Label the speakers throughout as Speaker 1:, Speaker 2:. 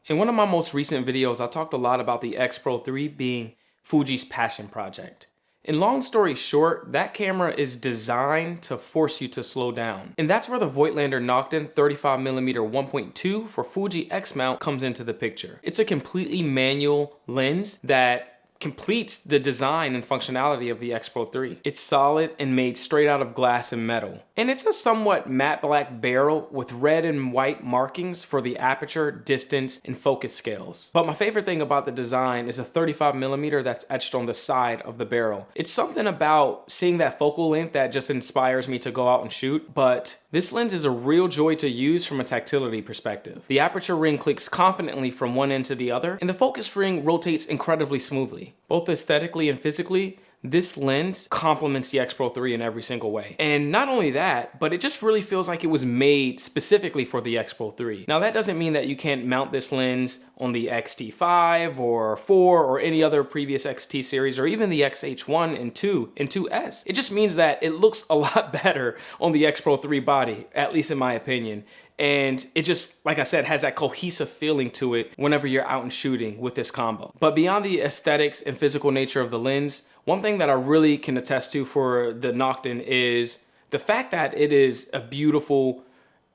Speaker 1: In one of my most recent videos, I talked a lot about the X-Pro3 being Fuji's passion project. And long story short, that camera is designed to force you to slow down. And that's where the Voigtlander Nokton 35mm 1.2 for Fuji X mount comes into the picture. It's a completely manual lens that completes the design and functionality of the X-Pro3. It's solid and made straight out of glass and metal. And it's a somewhat matte black barrel with red and white markings for the aperture, distance, and focus scales. But my favorite thing about the design is a 35mm that's etched on the side of the barrel. It's something about seeing that focal length that just inspires me to go out and shoot, but this lens is a real joy to use from a tactility perspective. The aperture ring clicks confidently from one end to the other, and the focus ring rotates incredibly smoothly. Both aesthetically and physically, this lens complements the X-Pro3 in every single way. And not only that, but it just really feels like it was made specifically for the X-Pro3. Now that doesn't mean that you can't mount this lens on the X-T5 or 4 or any other previous XT series or even the XH1 and 2 and 2S. It just means that it looks a lot better on the X-Pro3 body, at least in my opinion. And it just, like I said, has that cohesive feeling to it whenever you're out and shooting with this combo. But beyond the aesthetics and physical nature of the lens, one thing that I really can attest to for the Nokton is the fact that it is a beautiful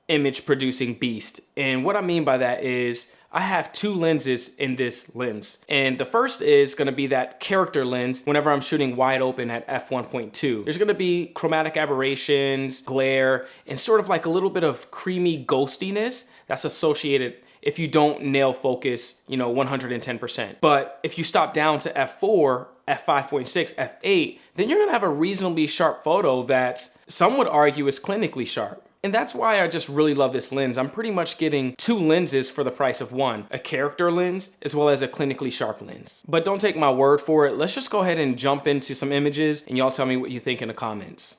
Speaker 1: image producing beast. And what I mean by that is I have two lenses in this lens. And the first is gonna be that character lens whenever I'm shooting wide open at f1.2. There's gonna be chromatic aberrations, glare, and sort of like a little bit of creamy ghostiness that's associated if you don't nail focus, 110%. But if you stop down to f4, f5.6, f8, then you're gonna have a reasonably sharp photo that some would argue is clinically sharp. And that's why I just really love this lens. I'm pretty much getting two lenses for the price of one, a character lens as well as a clinically sharp lens. But don't take my word for it. Let's just go ahead and jump into some images and y'all tell me what you think in the comments.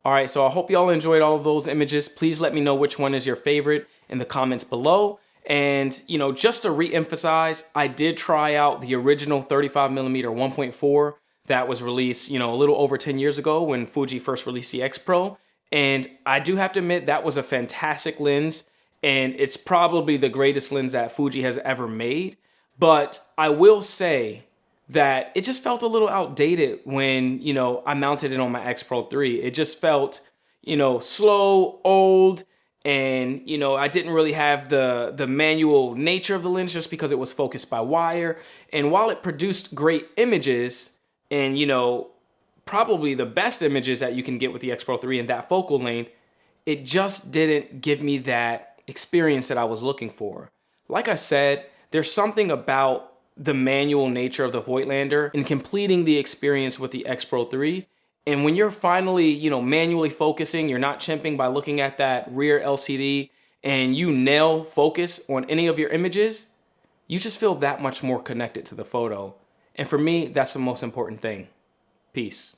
Speaker 1: All right, so I hope y'all enjoyed all of those images. Please let me know which one is your favorite in the comments below. And, just to re-emphasize, I did try out the original 35mm 1.4 that was released, a little over 10 years ago when Fuji first released the X Pro. And I do have to admit that was a fantastic lens, and it's probably the greatest lens that Fuji has ever made. But I will say that it just felt a little outdated when, I mounted it on my X-Pro3. It just felt, slow, old, and, I didn't really have the manual nature of the lens just because it was focused by wire. And while it produced great images and, probably the best images that you can get with the X-Pro3 in that focal length, it just didn't give me that experience that I was looking for. Like I said, there's something about the manual nature of the Voigtlander and completing the experience with the X-Pro3. And when you're finally, manually focusing, you're not chimping by looking at that rear LCD and you nail focus on any of your images, you just feel that much more connected to the photo. And for me, that's the most important thing. Peace.